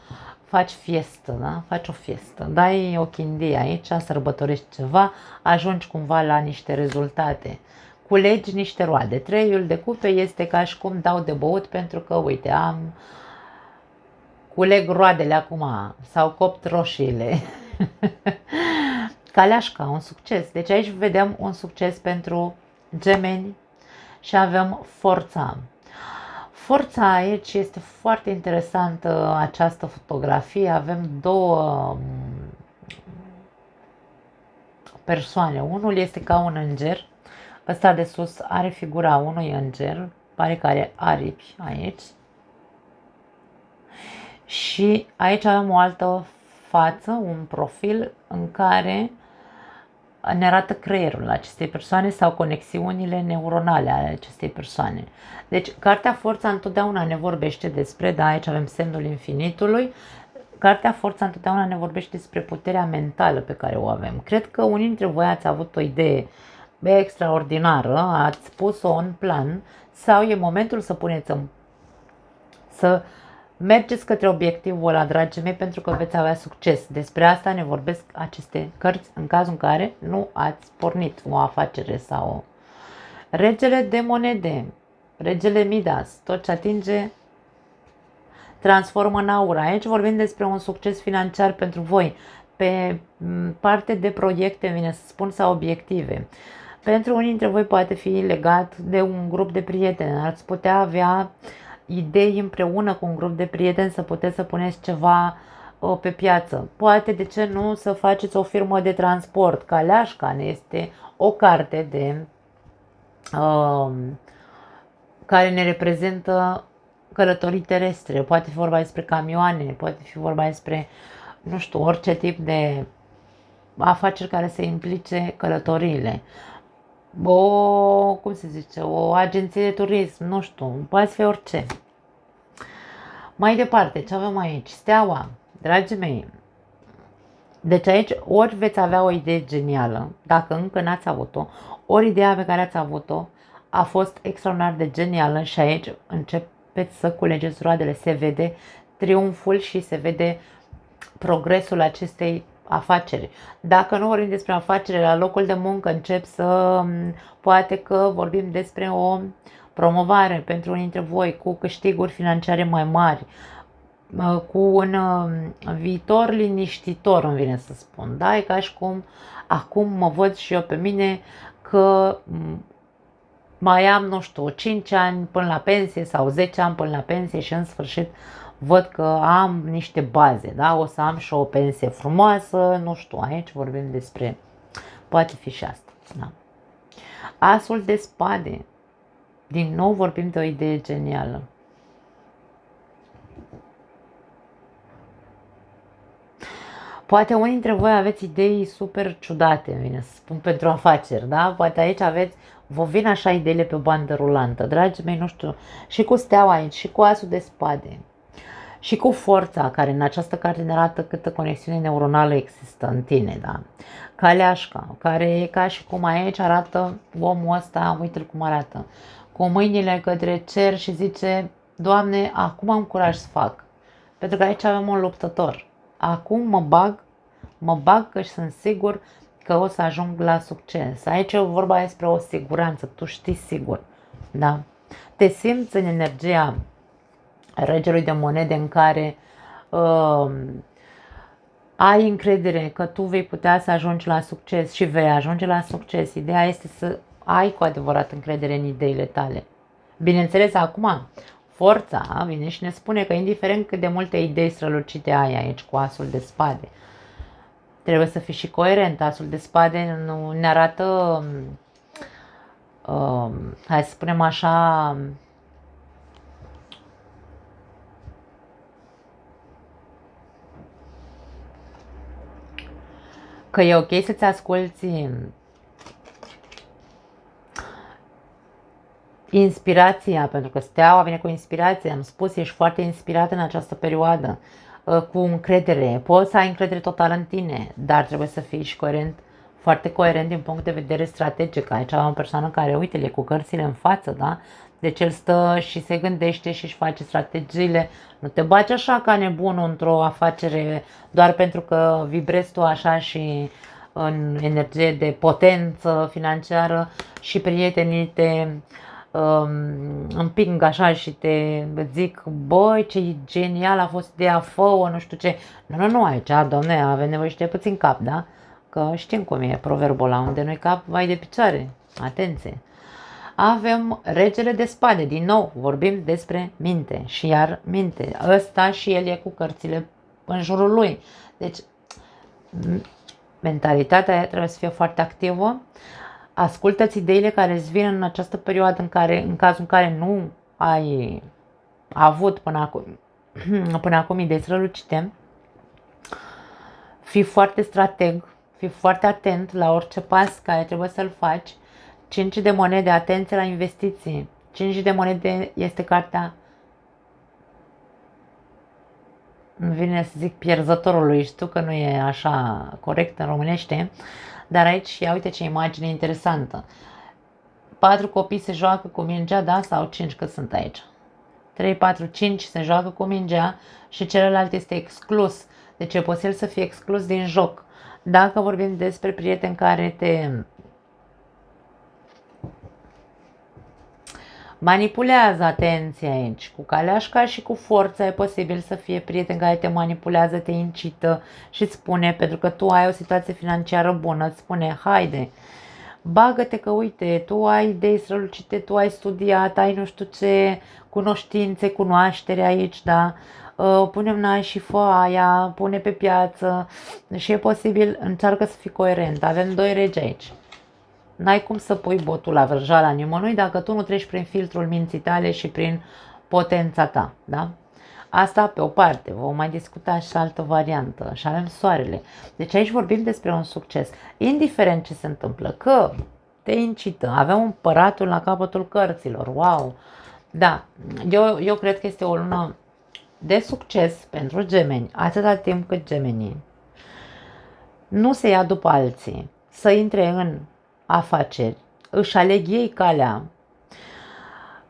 faci fiestă, da? Faci o fiestă, dai o chindie aici, sărbătorești ceva, ajungi cumva la niște rezultate, culegi niște roade. 3-ul de cupe este ca și cum dau de băut pentru că, uite, culeg roadele acum, s-au copt roșiile. Caleașca, un succes. Deci aici vedem un succes pentru Gemeni și avem forța. Forța aici este foarte interesantă, această fotografie. Avem două persoane. Unul este ca un înger. Ăsta de sus are figura unui înger. Pare că are aripi aici. Și aici avem o altă față, un profil în care ne arată creierul acestei persoane sau conexiunile neuronale ale acestei persoane. Deci, cartea Forța întotdeauna ne vorbește despre, da, aici avem semnul infinitului, cartea Forța întotdeauna ne vorbește despre puterea mentală pe care o avem. Cred că unii dintre voi ați avut o idee extraordinară, ați pus-o în plan sau e momentul să puneți să mergeți către obiectivul ăla, dragii mei, pentru că veți avea succes. Despre asta ne vorbesc aceste cărți în cazul în care nu ați pornit o afacere sau o... Regele de monede, regele Midas, tot ce atinge transformă în aur. Aici vorbim despre un succes financiar pentru voi, pe parte de proiecte, vine să spun, sau obiective. Pentru unii dintre voi poate fi legat de un grup de prieteni, ați putea avea idei împreună cu un grup de prieteni să puteți să puneți ceva pe piață. Poate, de ce nu, să faceți o firmă de transport. Caleașca este o carte care ne reprezintă călătorii terestre. Poate fi vorba despre camioane, poate fi vorba despre, nu știu, orice tip de afaceri care să implice călătoriile. O agenție de turism, nu știu, poate fi orice. Mai departe, ce avem aici? Steaua, dragii mei. Deci aici ori veți avea o idee genială, dacă încă n-ați avut-o, ori ideea pe care ați avut-o a fost extraordinar de genială și aici începeți să culegeți roadele. Se vede triumful și se vede progresul acestei afaceri. Dacă nu vorbim despre afacere la locul de muncă, poate că vorbim despre o promovare pentru unii dintre voi cu câștiguri financiare mai mari, cu un viitor liniștitor, îmi vine să spun. Da? E ca și cum acum mă văd și eu pe mine că mai am, nu știu, 5 ani până la pensie sau 10 ani până la pensie și în sfârșit văd că am niște baze, da? O să am și o pensie frumoasă, nu știu, aici vorbim despre, poate fi și asta, da? Asul de spade, din nou vorbim de o idee genială. Poate unii dintre voi aveți idei super ciudate, îmi vine să spun, pentru afaceri, da? Poate aici vă vin așa ideile pe bandă rulantă, dragii mei, nu știu, și cu steaua aici, și cu asul de spade. Și cu forța, care în această carte ne arată câtă conexiune neuronală există în tine, da? Caleașca, care e ca și cum aici arată omul ăsta, uite-l cum arată, cu mâinile către cer și zice, Doamne, acum am curaj să fac. Pentru că aici avem un luptător. Acum mă bag că sunt sigur că o să ajung la succes. Aici e vorba despre o siguranță, tu știi sigur, da? Te simți în energia regelui de monede în care ai încredere că tu vei putea să ajungi la succes și vei ajunge la succes. Ideea este să ai cu adevărat încredere în ideile tale. Bineînțeles, acum, forța vine și ne spune că indiferent cât de multe idei strălucite ai aici cu asul de spade, trebuie să fii și coerent. Asul de spade nu ne arată, hai să spunem așa, că e ok să-ți asculți inspirația, pentru că steaua vine cu inspirație. Am spus, ești foarte inspirat în această perioadă, cu încredere. Poți să ai încredere totală în tine, dar trebuie să fii și coerent, foarte coerent din punct de vedere strategic. Aici am o persoană care, uite, e cu cărțile în față, da? Deci el stă și se gândește și își face strategiile. Nu te bagi așa ca nebunul într-o afacere doar pentru că vibrezi tu așa și în energie de potență financiară și prietenii te împing așa și te zic, băi, ce genial a fost ideea, fă-o, nu știu ce. Nu, aici, domne, avem nevoie și de puțin cap, da? Că știm cum e proverbul ăla, unde nu-i cap, vai de picioare. Atenție! Avem regele de spade, din nou vorbim despre minte și iar minte. Ăsta și el e cu cărțile în jurul lui. Deci, mentalitatea aia trebuie să fie foarte activă. Ascultă-ți ideile care îți vin în această perioadă în cazul în care nu ai avut până acum idei strălucite. Fii foarte strateg, fii foarte atent la orice pas care trebuie să-l faci. 5 de monede, atenție la investiții. 5 de monede este cartea, îmi vine să zic pierzătorului, știu că nu e așa corect în românește, dar aici, ia uite ce imagine interesantă. 4 copii se joacă cu mingea, da? Sau 5 că sunt aici. 3, 4, 5 se joacă cu mingea și celălalt este exclus. Deci e posibil să fie exclus din joc. Dacă vorbim despre prieteni care te manipulează, atenție aici, cu caleașca și cu forța e posibil să fie prieten care te manipulează, te incită și îți spune, pentru că tu ai o situație financiară bună, îți spune, haide, bagă-te că uite, tu ai idei strălucite, tu ai studiat, ai nu știu ce cunoștințe, cunoaștere aici, da? Pune mâna și fă aia, pune pe piață și e posibil, încearcă să fii coerent. Avem 2 regi aici. N-ai cum să pui botul la vrăjala nimănui dacă tu nu treci prin filtrul minții tale și prin potența ta, da? Asta pe o parte, vom mai discuta și altă variantă și avem soarele. Deci aici vorbim despre un succes. Indiferent ce se întâmplă, că te incită, avem împăratul la capătul cărților, wow! Da, eu cred că este o lună de succes pentru gemeni, atâta timp cât gemenii nu se ia după alții, să intre în afaceri, își aleg ei calea,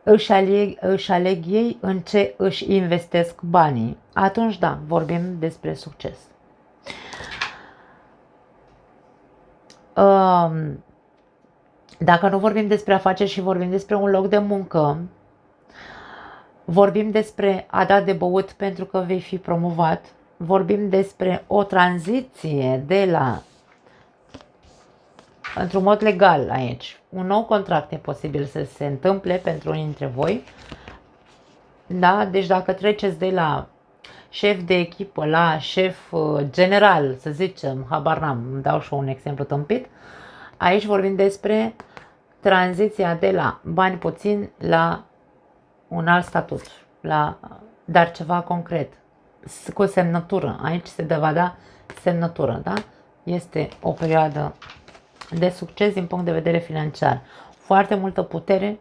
își aleg ei în ce își investesc banii, atunci da, vorbim despre succes. Dacă nu vorbim despre afaceri și vorbim despre un loc de muncă, vorbim despre a da de băut pentru că vei fi promovat, vorbim despre o tranziție de la, într-un mod legal aici, un nou contract e posibil să se întâmple pentru unii dintre voi, da? Deci dacă treceți de la șef de echipă la șef general, să zicem, habar n-am, îmi dau și un exemplu tâmpit, aici vorbim despre tranziția de la bani puțini la un alt statut, dar ceva concret, cu semnătură. Aici se va da semnătură, da? Este o perioadă de succes din punct de vedere financiar. Foarte multă putere,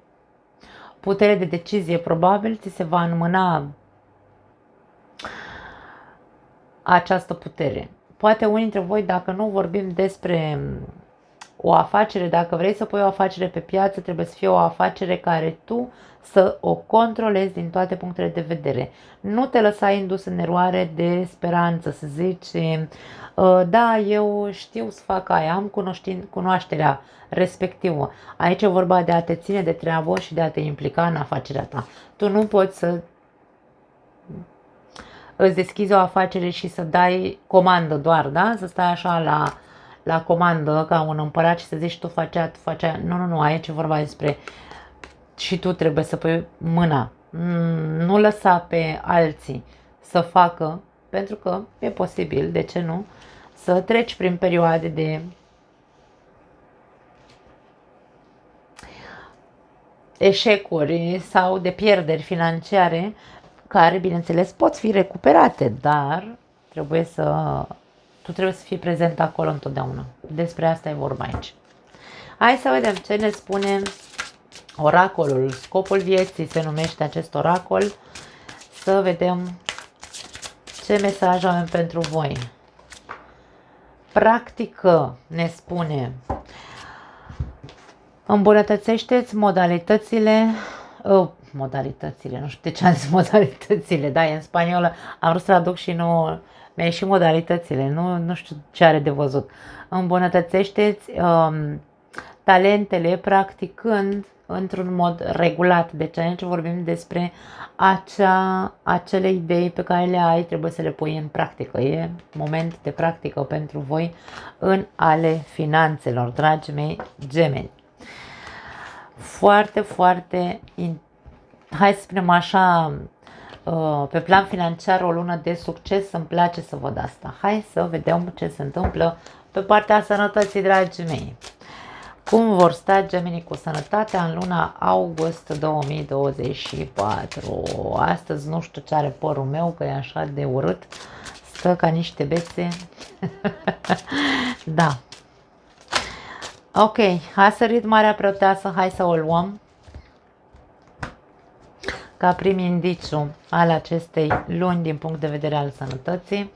putere de decizie probabil, ți se va înmâna această putere. Poate unii dintre voi, dacă nu vorbim despre o afacere, dacă vrei să pui o afacere pe piață, trebuie să fie o afacere care tu să o controlezi din toate punctele de vedere. Nu te lăsa indus în eroare de speranță, să zici, da, eu știu să fac aia, am cunoașterea respectivă. Aici e vorba de a te ține de treabă și de a te implica în afacerea ta. Tu nu poți să îți deschizi o afacere și să dai comandă doar, da? Să stai așa la comandă ca un împărat și să zici tu faci aia. Nu, aici e vorba despre și tu trebuie să pui mâna. Nu lăsa pe alții să facă, pentru că e posibil, de ce nu, să treci prin perioade de eșecuri sau de pierderi financiare care, bineînțeles, pot fi recuperate, dar tu trebuie să fii prezent acolo întotdeauna. Despre asta e vorba aici. Hai să vedem ce ne spune oracolul. Scopul vieții se numește acest oracol. Să vedem ce mesaj avem pentru voi. Practică, ne spune. Îmbunătățește-ți modalitățile, nu știu de ce am zis modalitățile, da, e în spaniolă, am vrut să traduc și nu, mi-a ieșit modalitățile, nu știu ce are de văzut. Îmbunătățește-ți talentele practicând într-un mod regulat. Deci aici vorbim despre acele idei pe care le ai, trebuie să le pui în practică. E moment de practică pentru voi în ale finanțelor, dragii mei gemeni. Foarte, foarte, hai să spunem așa, pe plan financiar o lună de succes, îmi place să văd asta. Hai să vedem ce se întâmplă pe partea sănătății, dragii mei. Cum vor sta gemenii cu sănătatea în luna august 2024? Astăzi nu știu ce are părul meu, că e așa de urât, stă ca niște bețe. Da. Ok, a sărit Marea Preoteasă, hai să o luăm ca prim indiciu al acestei luni din punct de vedere al sănătății.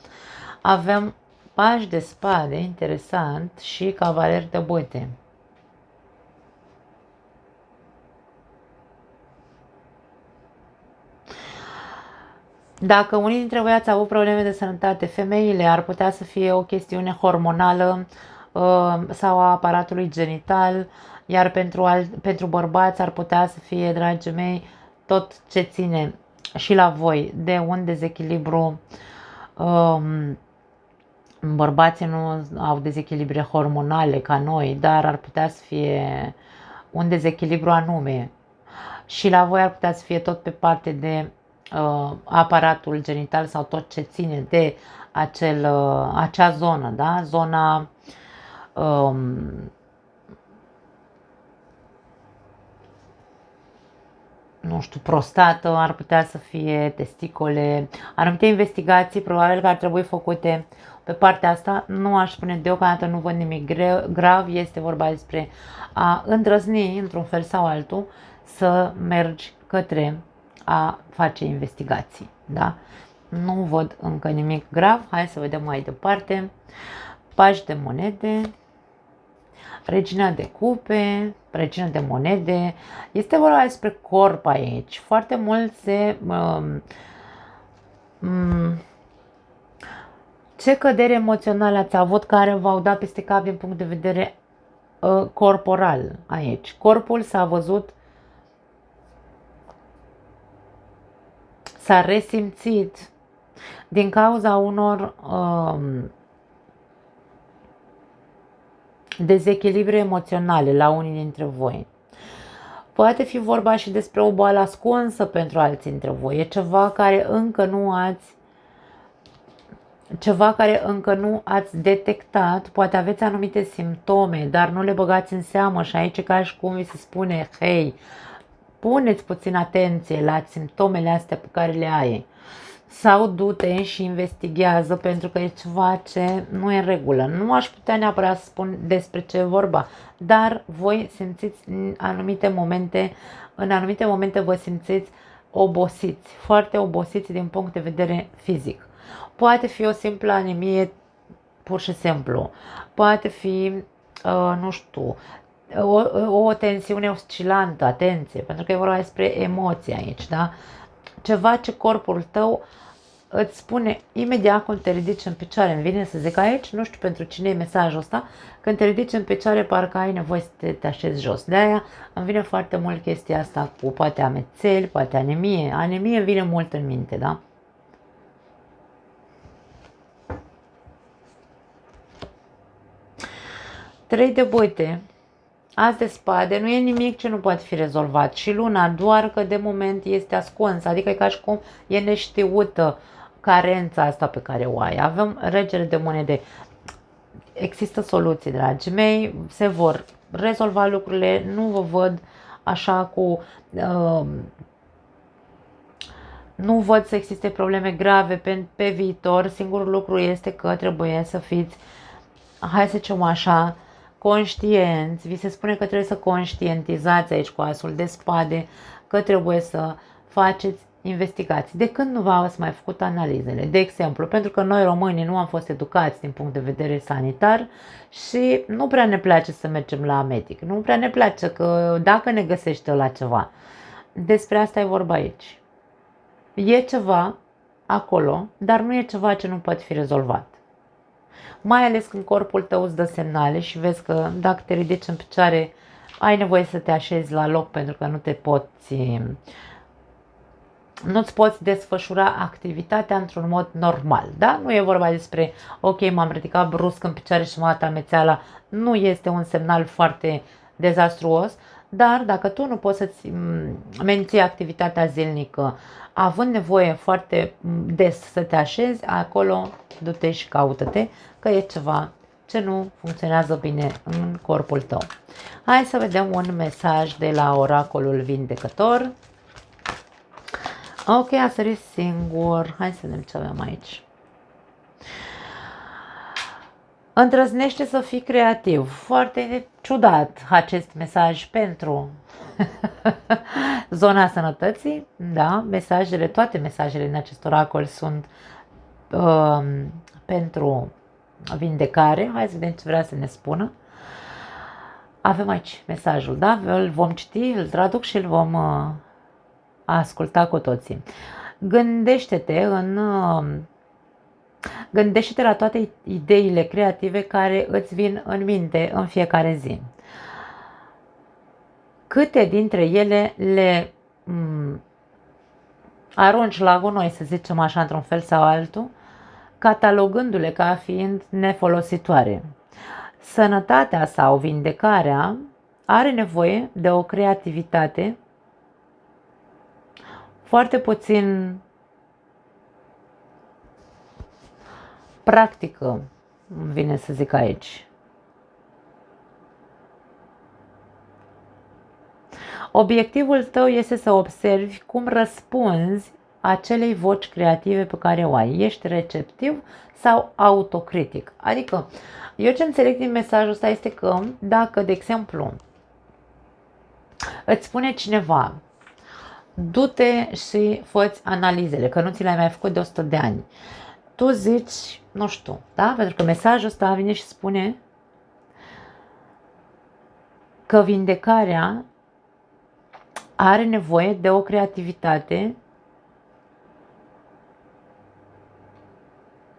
Avem pași de spade, interesant, și cavaleri de băte. Dacă unii dintre voi ați avut probleme de sănătate, femeile, ar putea să fie o chestiune hormonală sau a aparatului genital, iar pentru bărbați ar putea să fie, dragii mei, tot ce ține și la voi de un dezechilibru. Bărbații nu au dezechilibre hormonale ca noi, dar ar putea să fie un dezechilibru anume. Și la voi ar putea să fie tot pe parte de aparatul genital sau tot ce ține de acea zonă, da? Zona nu știu, prostată, ar putea să fie testicole, anumite investigații probabil că ar trebui făcute pe partea asta. Nu aș spune deocamdată, nu văd nimic grav, este vorba despre a îndrăzni într-un fel sau altul să mergi către a face investigații, da? Nu văd încă nimic grav, hai să vedem mai departe. Pași de monede, regina de cupe, regina de monede, este vorba despre corp aici. Foarte mult ce cădere emoționale ați avut care v-au dat peste cap din punct de vedere corporal aici. Corpul s-a văzut, s-a resimțit din cauza unor dezechilibre emoționale la unii dintre voi. Poate fi vorba și despre o boală ascunsă pentru alții dintre voi. E ceva care încă nu ați detectat. Poate aveți anumite simptome, dar nu le băgați în seamă și aici ca și cum vi se spune, hei, puneți puțin atenție la simptomele astea pe care le ai. Sau du-te și investigează, pentru că e ceva ce nu e în regulă. Nu aș putea neapărat să spun despre ce e vorba, dar voi simțiți în anumite momente vă simțiți obosiți, foarte obosiți din punct de vedere fizic. Poate fi o simplă anemie, pur și simplu. Poate fi, nu știu, o tensiune oscilantă, atenție, pentru că e vorba despre emoții aici, da? Ceva ce corpul tău îți spune imediat când te ridici în picioare. Îmi vine să zic aici, nu știu pentru cine e mesajul ăsta, când te ridici în picioare parcă ai nevoie să te așezi jos. De aia îmi vine foarte mult chestia asta cu poate amețeli, poate anemie. Anemie îmi vine mult în minte, da? Trei de băte. As de spade nu e nimic ce nu poate fi rezolvat. Și luna doar că de moment este ascunsă, adică e ca și cum e neștiută carența asta pe care o ai. Avem regele de monede. Există soluții, dragii mei, se vor rezolva lucrurile, nu vă văd așa cu... nu văd să existe probleme grave pe viitor. Singurul lucru este că trebuie să fiți, hai să zicem așa, conștienți. Vi se spune că trebuie să conștientizați aici cu asul de spade, că trebuie să faceți investigații. De când nu v-ați mai făcut analizele? De exemplu, pentru că noi românii nu am fost educați din punct de vedere sanitar și nu prea ne place să mergem la medic. Nu prea ne place că dacă ne găsește la ceva. Despre asta e vorba aici. E ceva acolo, dar nu e ceva ce nu poate fi rezolvat. Mai ales când corpul tău îți dă semnale și vezi că dacă te ridici în picioare, ai nevoie să te așezi la loc pentru că nu-ți poți desfășura activitatea într-un mod normal, da? Nu e vorba despre, ok, m-am ridicat brusc în picioare și m-a dat amețeala, nu este un semnal foarte dezastruos, dar dacă tu nu poți să-ți menții activitatea zilnică, având nevoie foarte des să te așezi, acolo du-te și caută-te, că e ceva ce nu funcționează bine în corpul tău. Hai să vedem un mesaj de la oracolul vindecător. Ok, a sărit singur. Hai să vedem ce avem aici. Îndrăznește să fii creativ. Foarte ciudat acest mesaj pentru zona sănătății. Da, toate mesajele în acest oracol sunt pentru vindecare. Hai să vedem ce vrea să ne spună. Avem aici mesajul, da? Îl vom citi, îl traduc și îl vom asculta cu toții. Gândește-te la toate ideile creative care îți vin în minte în fiecare zi. Câte dintre ele le arunci la gunoi, să zicem așa, într-un fel sau altul, catalogându-le ca fiind nefolositoare. Sănătatea sau vindecarea are nevoie de o creativitate foarte puțin practică, îmi vine să zic aici. Obiectivul tău este să observi cum răspunzi acelei voci creative pe care o ai. Ești receptiv sau autocritic? Adică, eu ce înțeleg din mesajul ăsta este că dacă, de exemplu, îți spune cineva, du-te și fă-ți analizele, că nu ți le-ai mai făcut de 100 de ani. Tu zici, nu știu, da? Pentru că mesajul ăsta vine și spune că vindecarea are nevoie de o creativitate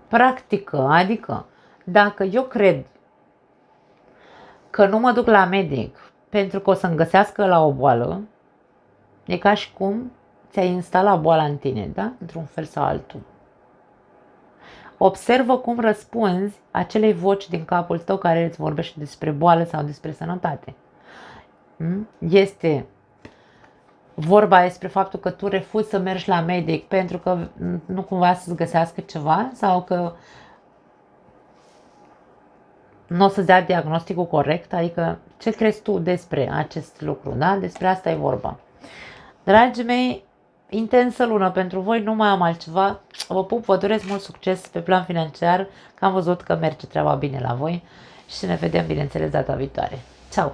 practică, adică dacă eu cred că nu mă duc la medic pentru că o să-mi găsească la o boală, e ca și cum ți-ai instalat boala în tine, da? Într-un fel sau altul. Observă cum răspunzi acelei voci din capul tău care îți vorbește despre boală sau despre sănătate. Este vorba despre faptul că tu refuzi să mergi la medic pentru că nu cumva să-ți găsească ceva sau că nu o să-ți dea diagnosticul corect, adică ce crezi tu despre acest lucru, da? Despre asta e vorba. Dragii mei, intensă lună pentru voi, nu mai am altceva. Vă pup, vă doresc mult succes pe plan financiar, că am văzut că merge treaba bine la voi și ne vedem, bineînțeles, data viitoare. Ceau!